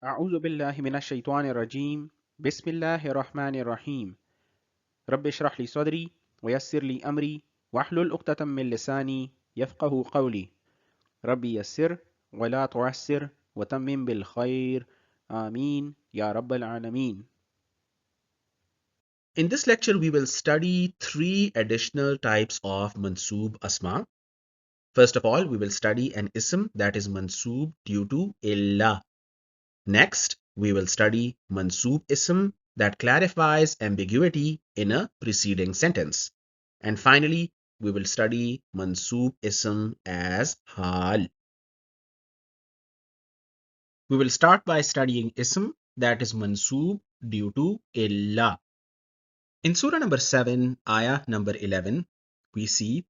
أعوذ بالله من الشيطان الرجيم بسم الله الرحمن الرحيم رب اشرح لي صدري ويسر لي أمري واحلل عقدة من لساني يفقه قولي ربي يسر ولا تعسر وتمم بالخير آمين يا رب العالمين. In this lecture, we will study three additional types of Mansub Asma. First of all, we will study an ism that is Mansub due to illa. Next, we will study Mansub ism that clarifies ambiguity in a preceding sentence. And finally, we will study Mansub ism as haal. We will start by studying ism that is Mansub due to illa. In Surah number 7, ayah number 11, we see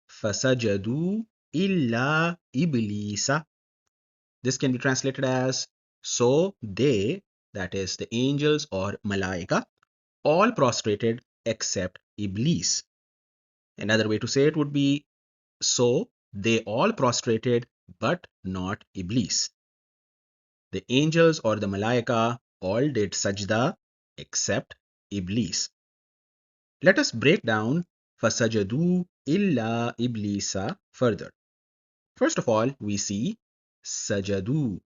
فَسَجَدُوا إِلَّا إِبْلِيسَ. This can be translated as, so they, that is the angels or malaika, all prostrated except Iblis. Another way to say it would be, so they all prostrated but not Iblis. The angels or the malaika all did sajda except Iblis. Let us break down فَسَجَدُوا إِلَّا إِبْلِيسَ further. First of all, we see sajadu.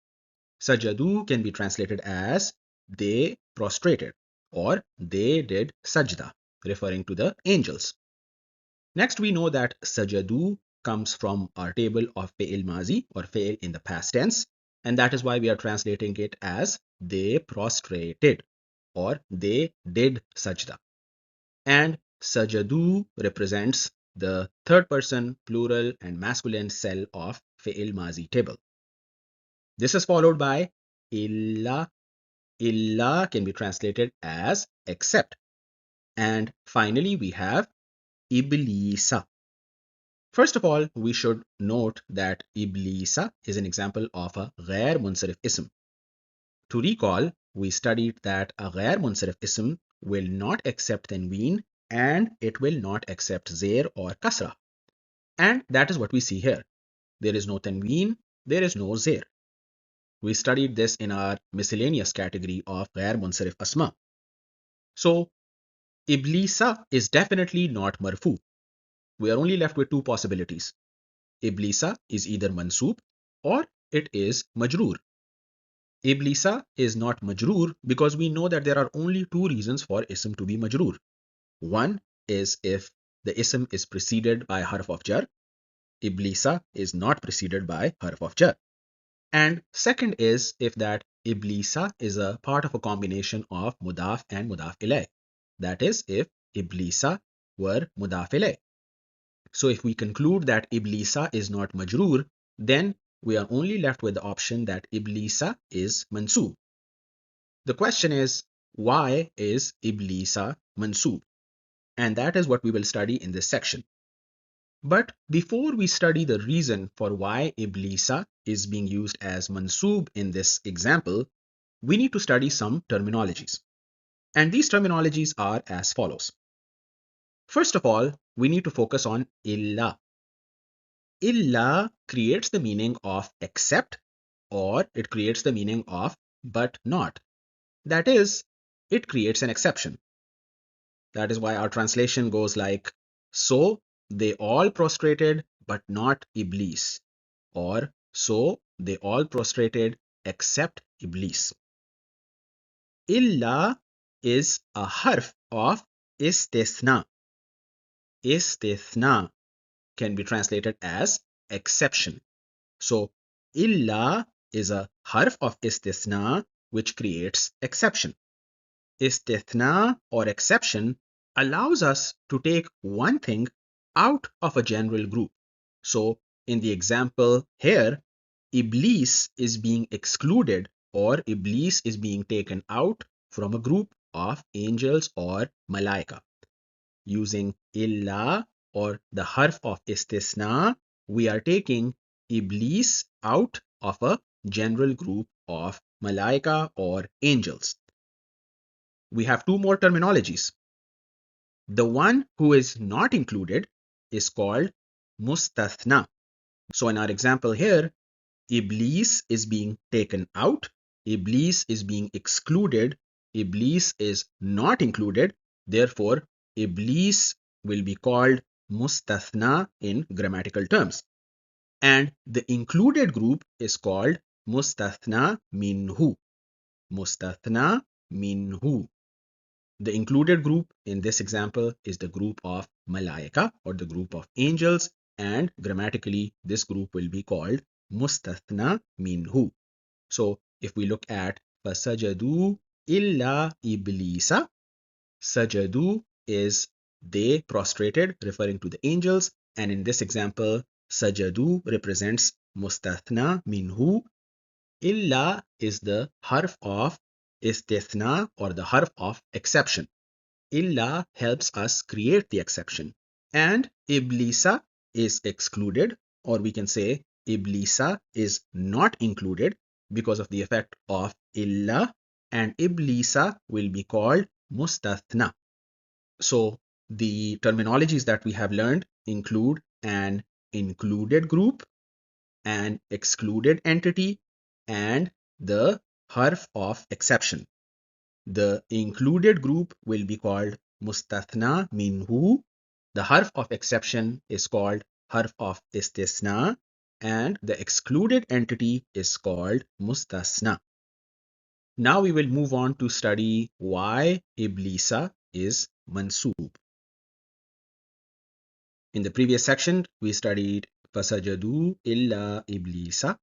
Sajadu can be translated as they prostrated or they did sajda, referring to the angels. Next, we know that sajadu comes from our table of fi'il mazi or fi'il in the past tense, and that is why we are translating it as they prostrated or they did sajda. And sajadu represents the third person plural and masculine cell of fi'il mazi table. This is followed by illa. Illa can be translated as except. And finally, we have iblisa. First of all, we should note that iblisa is an example of a ghair munsarif ism. To recall, we studied that a ghair munsarif ism will not accept tanween and it will not accept zair or kasra. And that is what we see here. There is no tanween, there is no zair. We studied this in our miscellaneous category of ghair munsarif asma. So, Iblisa is definitely not marfu. We are only left with two possibilities. Iblisa is either mansub or it is majroor. Iblisa is not majroor because we know that there are only two reasons for ism to be majroor. One is if the ism is preceded by harf of jar. Iblisa is not preceded by harf of jar. And second is if that Iblisa is a part of a combination of mudaf and mudaf ilayh. That is if Iblisa were mudaf ilayh. So if we conclude that Iblisa is not majroor, then we are only left with the option that Iblisa is mansub. The question is, why is Iblisa mansub? And that is what we will study in this section. But before we study the reason for why Iblisa is being used as mansub in this example, we need to study some terminologies. And these terminologies are as follows. First of all, we need to focus on illa. Illa creates the meaning of except or it creates the meaning of but not. That is, it creates an exception. That is why our translation goes like, so they all prostrated but not Iblis, or so they all prostrated except Iblis. Illa is a harf of istithna. Istithna can be translated as exception. So illa is a harf of istithna which creates exception. Istithna or exception allows us to take one thing out of a general group. So in the example here, Iblis is being excluded or Iblis is being taken out from a group of angels or malaika. Using illa or the harf of istisna, we are taking Iblis out of a general group of malaika or angels. We have two more terminologies. The one who is not included is called mustathna. So in our example here, Iblis is being taken out Iblis is being excluded, Iblis is not included, therefore Iblis will be called mustathna in grammatical terms. And the included group is called mustathna minhu. Mustathna minhu. The included group in this example is the group of malaika or the group of angels, and grammatically this group will be called mustathna minhu. So if we look at fasajadu illa iblisa, sajadu is they prostrated, referring to the angels, and in this example sajadu represents mustathna minhu. Illa is the harf of istithna or the harf of exception. Illa helps us create the exception, and iblisa is excluded, or we can say iblisa is not included because of the effect of illa, and iblisa will be called mustathna. So the terminologies that we have learned include an included group, an excluded entity, and the harf of exception. The included group will be called mustathna minhu. The harf of exception is called harf of istisna, and the excluded entity is called mustasna. Now we will move on to study why iblisa is mansub. In the previous section, we studied fasajadu illa iblisa,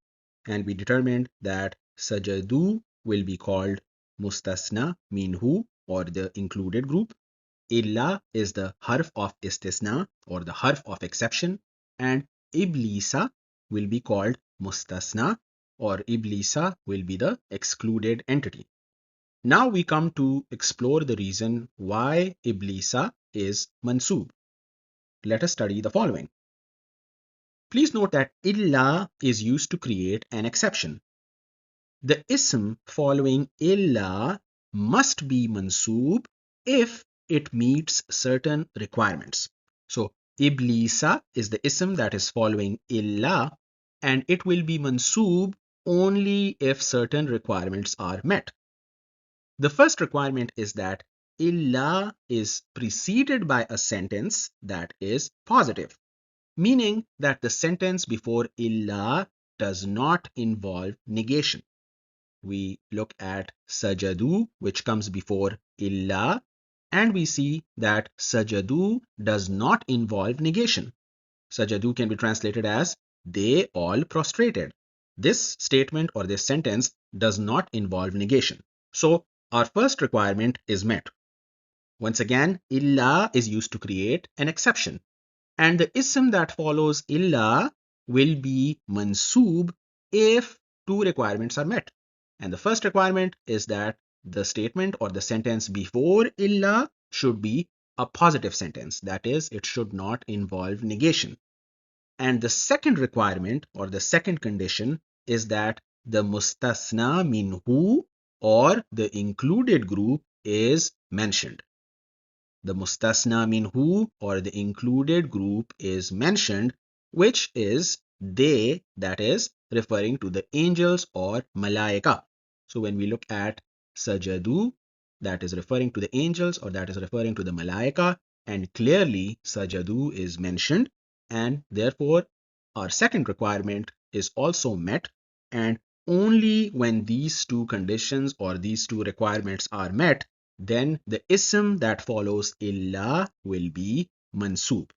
and we determined that sajadu will be called mustasna minhu or the included group. Illa is the harf of istisna or the harf of exception, and iblisa will be called mustasna or iblisa will be the excluded entity. Now we come to explore the reason why iblisa is mansub. Let us study the following. Please note that illa is used to create an exception. The ism following illa must be mansub if it meets certain requirements. So iblisa is the ism that is following illa, and it will be mansub only if certain requirements are met. The first requirement is that illa is preceded by a sentence that is positive, meaning that the sentence before illa does not involve negation. We look at sajadu, which comes before illa, and we see that sajadu does not involve negation. Sajadu can be translated as they all prostrated. This statement or this sentence does not involve negation. So our first requirement is met. Once again, illa is used to create an exception, and the ism that follows illa will be mansub if two requirements are met. And the first requirement is that the statement or the sentence before illa should be a positive sentence. That is, it should not involve negation. And the second requirement or the second condition is that the mustasna minhu or the included group is mentioned. The mustasna minhu or the included group is mentioned, which is they, that is referring to the angels or malaika. So when we look at sajadu, that is referring to the angels or that is referring to the malaika, and clearly sajadu is mentioned, and therefore our second requirement is also met, and only when these two conditions or these two requirements are met, then the ism that follows illa will be mansub.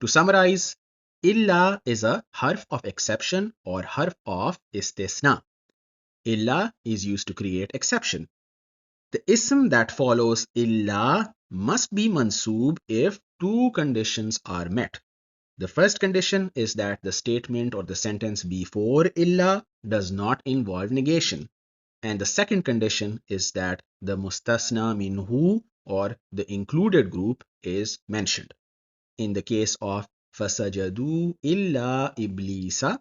To summarize, illa is a harf of exception or harf of istisna. Illa is used to create exception. The ism that follows illa must be mansub if two conditions are met. The first condition is that the statement or the sentence before illa does not involve negation. And the second condition is that the mustasna minhu or the included group is mentioned. In the case of fasajadu illa iblisa,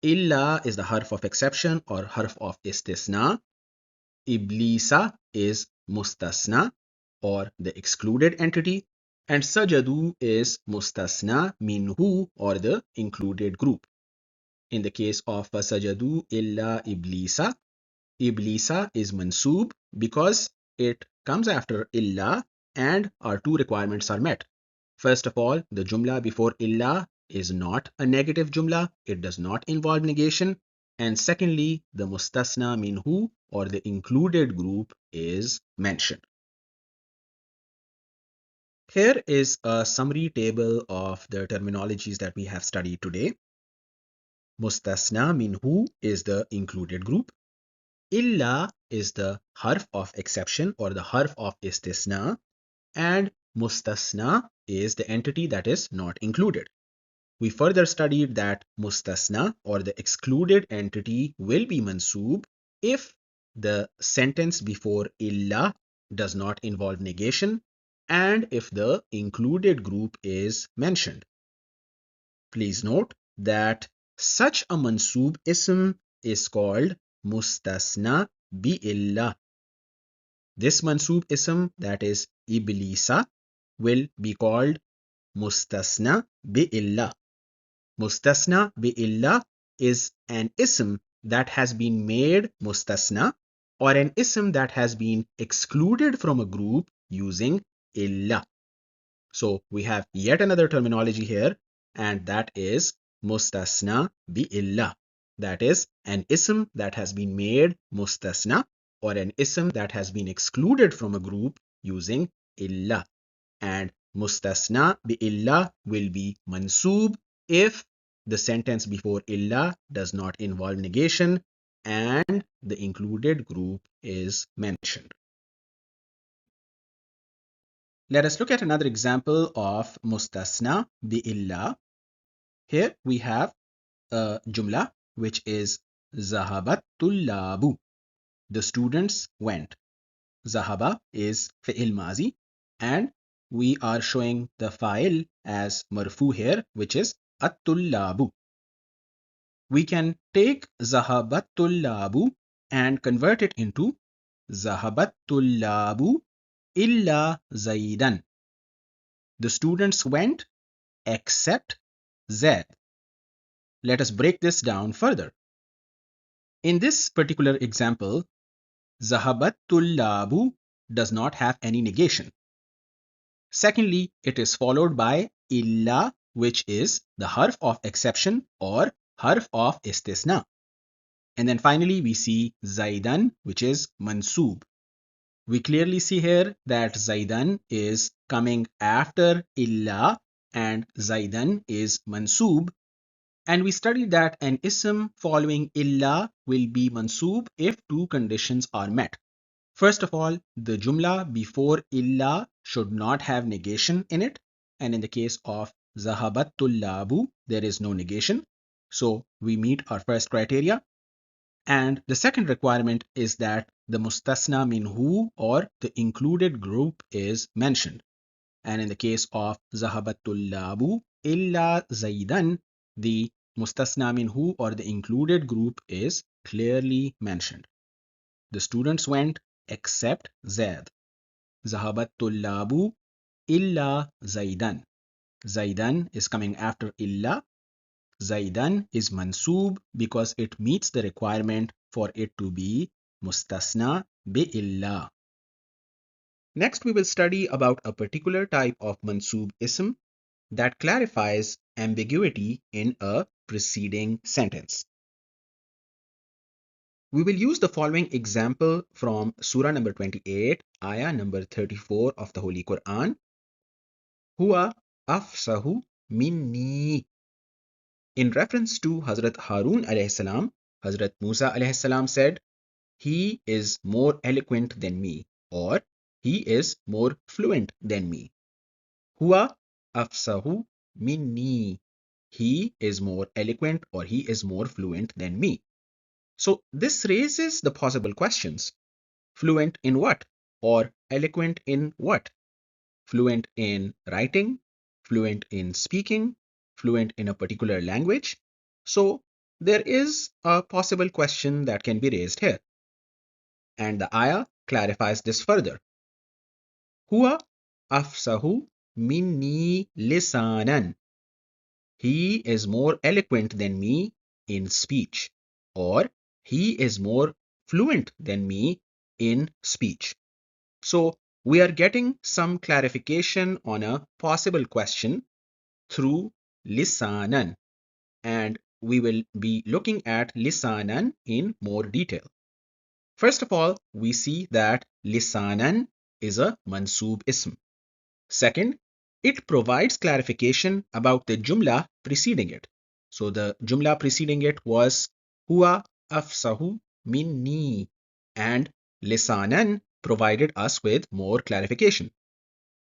illa is the harf of exception or harf of istisna. Iblisa is mustasna or the excluded entity, and sajadu is mustasna minhu or the included group. In the case of fasajadu illa iblisa, Iblisa is Mansub because it comes after illa and our two requirements are met. First of all, the jumla before illa is not a negative jumla. It does not involve negation. And secondly, the mustasna minhu or the included group is mentioned. Here is a summary table of the terminologies that we have studied today. Mustasna minhu is the included group. Illa is the harf of exception or the harf of istisna, and mustasna is the entity that is not included. We further studied that mustasna or the excluded entity will be mansub if the sentence before illa does not involve negation and if the included group is mentioned. Please note that such a mansub ism is called mustasna bi illa. This mansub ism, that is Iblisa, will be called mustasna bi illa. Mustasna bi illa is an ism that has been made mustasna or an ism that has been excluded from a group using illa. So we have yet another terminology here, and that is mustasna bi illa. That is an ism that has been made mustasna or an ism that has been excluded from a group using illa. And mustasna bi illa will be mansub if the sentence before illa does not involve negation and the included group is mentioned. Let us look at another example of mustasna bi illa. Here we have a jumla which is zahabat tullabu. The students went. Zahaba is fi'il mazi and we are showing the fa'il as marfu here, which is at-tullabu. We can take zahabat tullabu and convert it into zahabat tullabu illa zaidan. The students went except Zaid. Let us break this down further. In this particular example, zahabat tullabu does not have any negation. Secondly, it is followed by illa, which is the harf of exception or harf of istisna. And then finally, we see zaidan, which is mansub. We clearly see here that zaidan is coming after illa and zaidan is mansub. And we studied that an ism following illa will be mansub if two conditions are met. First of all, the jumla before illa should not have negation in it. And in the case of zahabat tullabu, there is no negation. So we meet our first criteria. And the second requirement is that the mustasna minhu or the included group is mentioned. And in the case of zahabat tullabu illa zaidan, the mustasna minhu or the included group is clearly mentioned. The students went except Zaid. Zahabat tullabu illa Zaidan. Zaidan is coming after illa. Zaidan is mansub because it meets the requirement for it to be mustasna bi illa. Next, we will study about a particular type of mansub ism that clarifies ambiguity in a preceding sentence. We will use the following example from Surah number 28, ayah number 34 of the Holy Quran. Huwa afsahu minni. In reference to Hazrat Harun alayhi salam, Hazrat Musa alayhi salam said, he is more eloquent than me, or he is more fluent than me. Huwa afsahu minni. He is more eloquent or he is more fluent than me. So this raises the possible questions. Fluent in what? Or eloquent in what? Fluent in writing, fluent in speaking, fluent in a particular language. So there is a possible question that can be raised here. And the ayah clarifies this further. Huwa afsahu minni lisanan. He is more eloquent than me in speech, or he is more fluent than me in speech. So we are getting some clarification on a possible question through lisanan, and we will be looking at lisanan in more detail. First of all, we see that lisanan is a mansub ism. Second, it provides clarification about the jumla preceding it. So the jumla preceding it was huwa afsahu minni, and lisanan provided us with more clarification.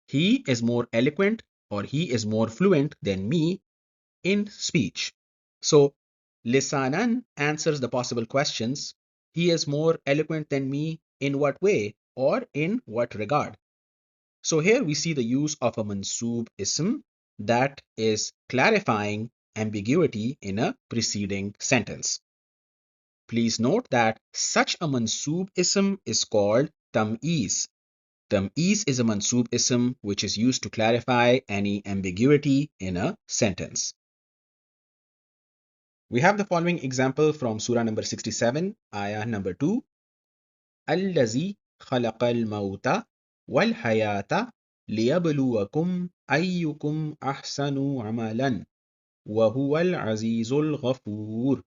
He is more eloquent, or he is more fluent than me in speech. So lisanan answers the possible questions. He is more eloquent than me in what way or in what regard? So here we see the use of a mansub ism that is clarifying ambiguity in a preceding sentence. Please note that such a mansub ism is called tam-eez. Tam-eez is a mansub ism which is used to clarify any ambiguity in a sentence. We have the following example from Surah number 67, ayah number 2. الذي خلق الموت والحياة ليبلوكم أيكم أحسن عملا وهو العزيز الغفور.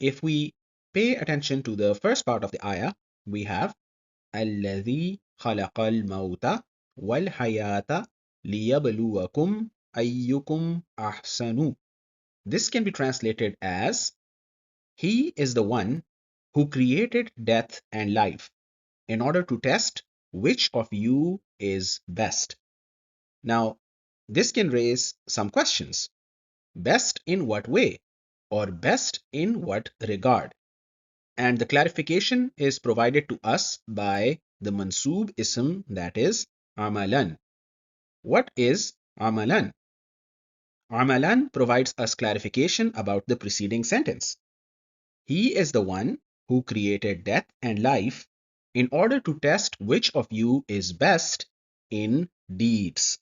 If we pay attention to the first part of the ayah, we have الذي خلق الموت والحياة ليبلوكم أيكم أحسن. This can be translated as He is the one who created death and life in order to test which of you is best. Now, this can raise some questions. Best in what way? Or best in what regard? And the clarification is provided to us by the mansub ism, that is amalan. What is amalan? Amalan provides us clarification about the preceding sentence. He is the one who created death and life in order to test which of you is best in deeds.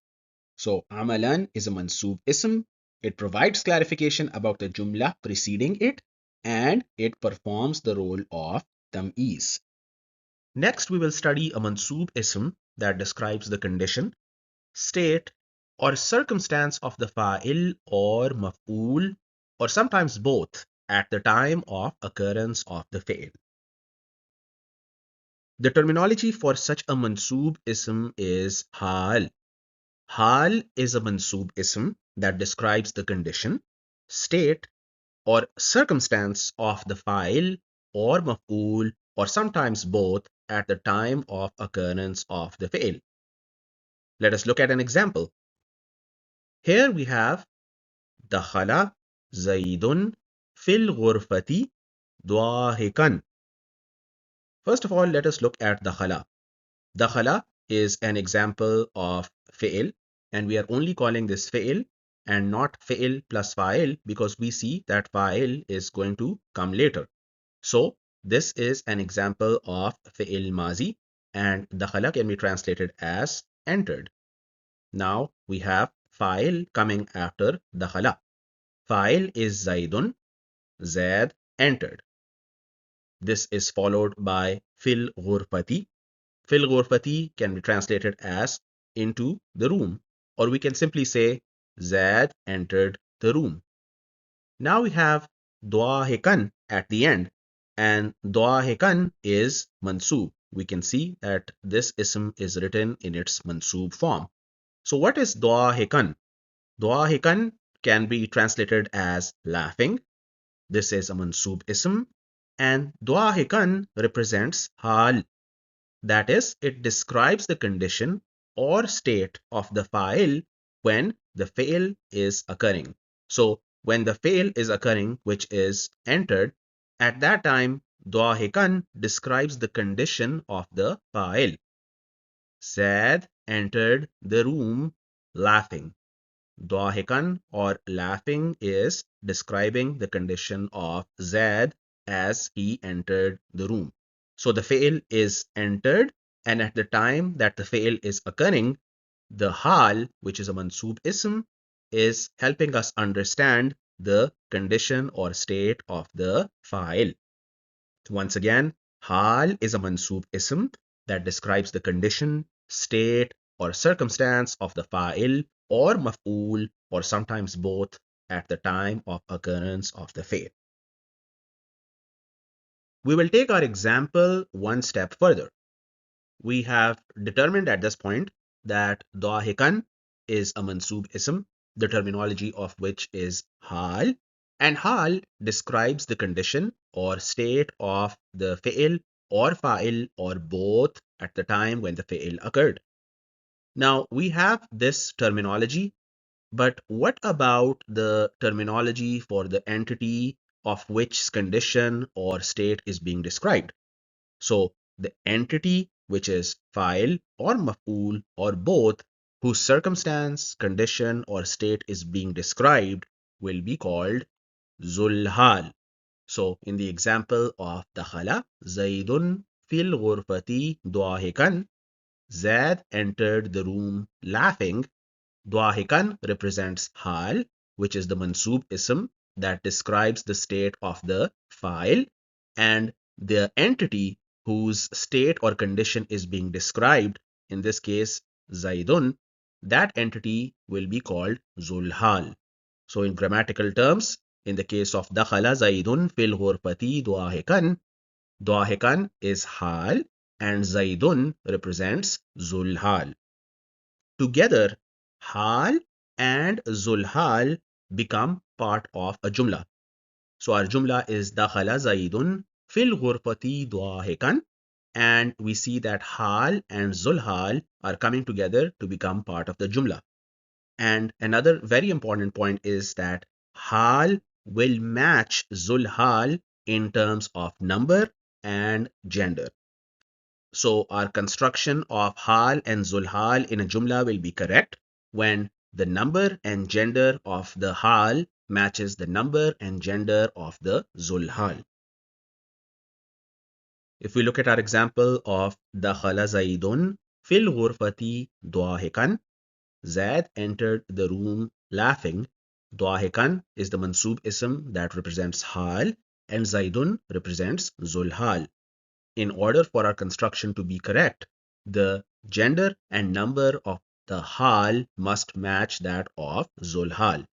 So amalan is a mansub ism. It provides clarification about the jumla preceding it, and it performs the role of tam-eez. Next, we will study a mansub ism that describes the condition, state, or circumstance of the fa'il or maf'ul, or sometimes both, at the time of occurrence of the fi'il. The terminology for such a mansub ism is haal. Haal is a mansub ism that describes the condition, state, or circumstance of the fa'il or maf'ul, or sometimes both, at the time of occurrence of the fi'il. Let us look at an example. Here we have dakhala Zaidun fil ghurfati dwahikan. First of all, let us look at dakhala. Dakhala is an example of fi'il, and we are only calling this fi'il and not fi'il plus fa'il because we see that fa'il is going to come later. So this is an example of fi'il mazi, and dakhala can be translated as entered. Now we have fa'il coming after dakhala. Fa'il is Zaidun, Zaid entered. This is followed by fil ghurfati. Fil ghurfati can be translated as into the room, or we can simply say Zaid entered the room. Now we have dwahikan at the end, and dwahikan is mansub. We can see that this ism is written in its mansub form. So what is dwahikan? Dwahikan can be translated as laughing. This is a mansub ism, and dwahikan represents haal. That is, it describes the condition or state of the fa'il when the fail is occurring. So when the fail is occurring, which is entered, at that time, dwahikan describes the condition of the fa'il. Zaid entered the room laughing. Dwahikan or laughing is describing the condition of Zaid as he entered the room. So the fail is entered, and at the time that the fail is occurring, the haal, which is a mansub ism, is helping us understand the condition or state of the fa'il. Once again, Haal is a mansub ism that describes the condition, state, or circumstance of the fa'il or maf'ul, or sometimes both, at the time of occurrence of the fi'l. We will take our example one step further. We have determined at this point that dahikan is a mansub ism, the terminology of which is haal, and haal describes the condition or state of the fi'il or fa'il or both at the time when the fi'il occurred. Now we have this terminology, but what about the terminology for the entity of which condition or state is being described? So the entity which is fa'il or maf'ul or both, whose circumstance, condition, or state is being described, will be called zulhal. So in the example of dakhala Zaidun fil ghurfati dahikan, Zaid entered the room laughing. Dahikan represents hal, which is the mansub ism that describes the state of the fa'il, and the entity whose state or condition is being described, in this case Zaidun, that entity will be called zulhal. So in grammatical terms, in the case of dakhala Zaidun fil ghurfati dahikan, dahikan is hal and Zaidun represents zulhal. Together, hal and zulhal become part of a jumla. So our jumla is dakhala Zaidun fil ghurfati dahikan, and we see that hal and zulhal are coming together to become part of the jumla. And another very important point is that hal will match zulhal in terms of number and gender. So our construction of haal and zulhal in a jumla will be correct when the number and gender of the haal matches the number and gender of the zulhal. If we look at our example of dakhala Zaidun fil ghurfati dahikan, Zaid entered the room laughing. Dahikan is the mansub ism that represents haal and Zaidun represents zulhal. In order for our construction to be correct, the gender and number of the haal must match that of zulhal.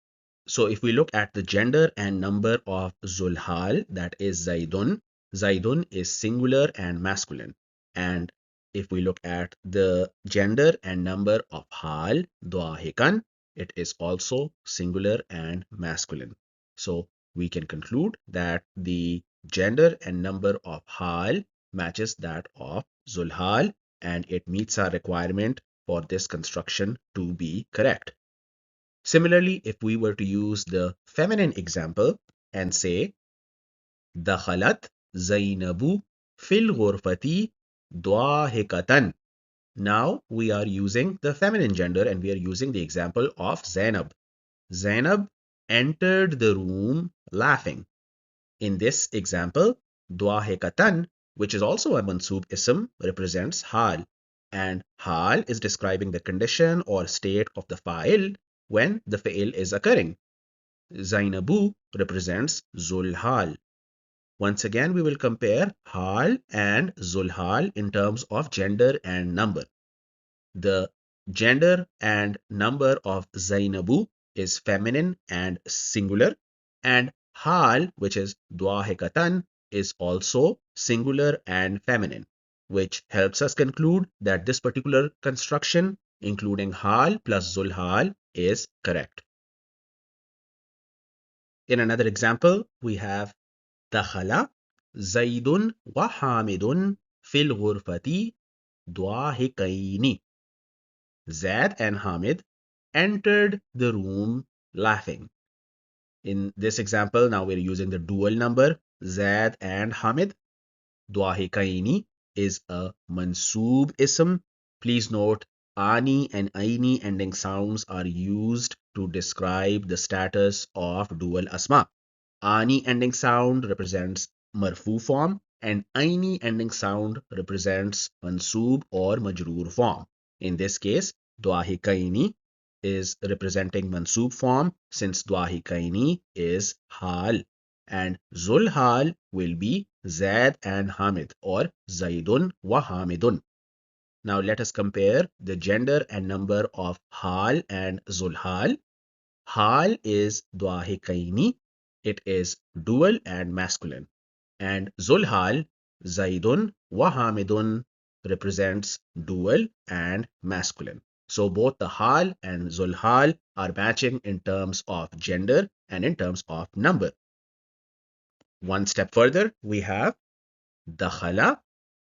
So if we look at the gender and number of zulhal, that is Zaidun, Zaidun is singular and masculine. And if we look at the gender and number of haal, dahikan, it is also singular and masculine. So we can conclude that the gender and number of haal matches that of zulhal, and it meets our requirement for this construction to be correct. Similarly, if we were to use the feminine example and say, Dakhalat Zainabu fil ghurfati dwahikatan. Now we are using the feminine gender and we are using the example of Zainab. Zainab entered the room laughing. In this example, dwahikatan, which is also a mansub ism, represents hal, and hal is describing the condition or state of the fa'il when the fa'il is occurring. Zainabu represents zulhal. Once again, we will compare hal and zulhal in terms of gender and number. The gender and number of Zainabu is feminine and singular, and hal, which is dwahikatan, is also singular and feminine, which helps us conclude that this particular construction, including hal plus zulhal, is correct. In another example, we have dakhala Zaidun wa Hamidun fil ghurfati dwahikaini. Zaid and Hamid entered the room laughing. In this example, now we're using the dual number Zaid and Hamid. Dwahikaini is a mansub ism. Please note, ani and aini ending sounds are used to describe the status of dual asma. Ani ending sound represents marfu form and aini ending sound represents mansub or majroor form. In this case, dwahikaini is representing mansub form since dwahikaini is hal, and zulhal will be Zaid and Hamid, or Zaidun wa Hamidun. Now let us compare the gender and number of haal and zulhal. Haal is dwahikaini, it is dual and masculine. And zulhal, Zaidun wa Hamidun, represents dual and masculine. So both the hal and zulhal are matching in terms of gender and in terms of number. One step further, we have dakhala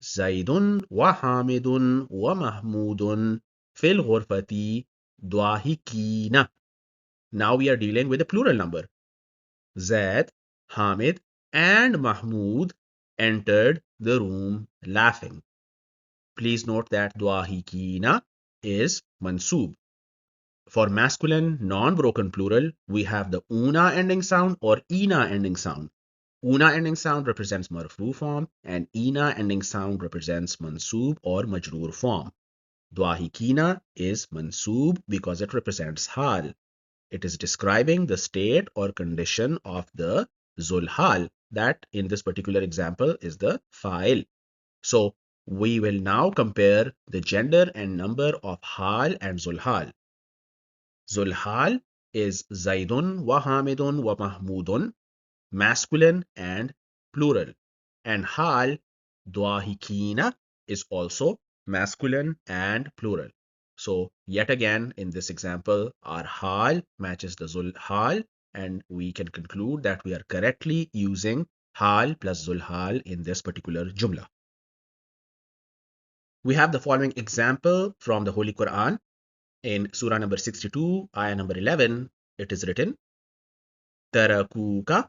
Zaidun wa Hamidun wa Mahmudun fil ghurfati dwahikina. Now we are dealing with a plural number. Zaid, Hamid, and Mahmud entered the room laughing. Please note that dwahikina is mansub. For masculine non-broken plural, we have the una ending sound or ina ending sound. Una ending sound represents marfu form and ina ending sound represents mansub or majroor form. Dwahikina is mansub because it represents hal. It is describing the state or condition of the zulhal, that in this particular example is the fa'il. So we will now compare the gender and number of hal and zulhal. Zulhal is Zaidun wa Hamidun wa Mahmudun, masculine and plural. And hal, dwahikina, is also masculine and plural. So yet again, in this example, our hal matches the zulhal, and we can conclude that we are correctly using hal plus zulhal in this particular jumla. We have the following example from the Holy Quran. In Surah number 62, ayah number 11, it is written, Tarakuka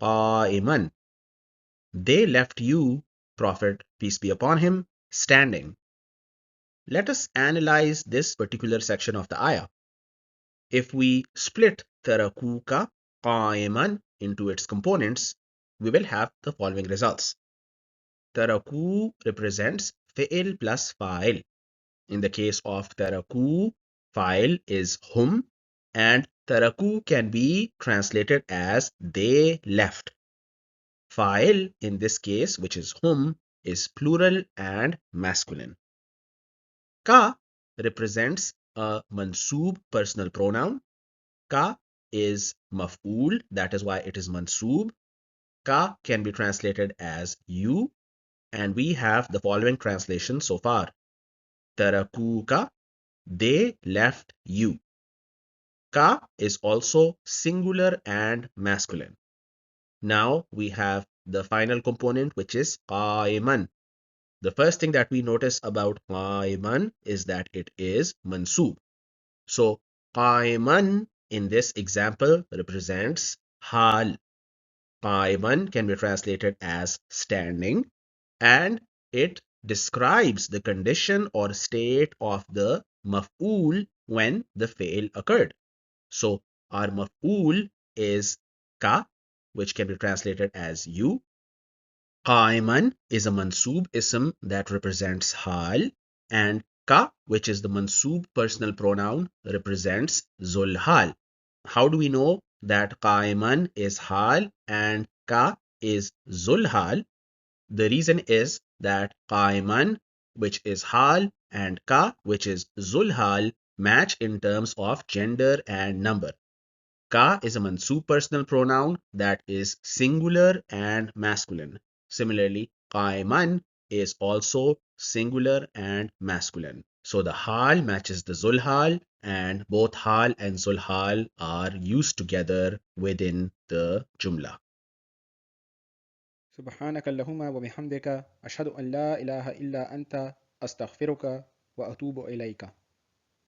qa'iman. They left you, Prophet, peace be upon him, standing. Let us analyze this particular section of the ayah. If we split tarakuka qa'iman into its components, we will have the following results. Taraku represents fi'il plus fa'il. In the case of taraku, fa'il is hum, and taraku can be translated as they left. Fa'il in this case, which is hum, is plural and masculine. Ka represents a mansub personal pronoun. Ka is maf'ul, that is why it is mansub. Ka can be translated as you, and we have the following translation so far. Tarakuka, they left you. Ka is also singular and masculine. Now we have the final component, which is qa'iman. The first thing that we notice about qa'iman is that it is mansub. So qa'iman in this example represents hal. Qa'iman can be translated as standing, and it describes the condition or state of the maf'ul when the fail occurred. So our maf'ul is ka, which can be translated as you. Qa'iman is a mansub ism that represents hal, and ka, which is the mansub personal pronoun, represents zulhal. How do we know that qa'iman is hal and ka is zulhal? The reason is that qa'iman, which is hal, and ka, which is zulhal, match in terms of gender and number. Ka is a mansub personal pronoun that is singular and masculine. Similarly, qa'iman is also singular and masculine. So the hal matches the zulhal, and both hal and zulhal are used together within the jumla. سبحانك اللهم وبحمدك أشهد أن لا إله إلا أنت أستغفرك وأتوب إليك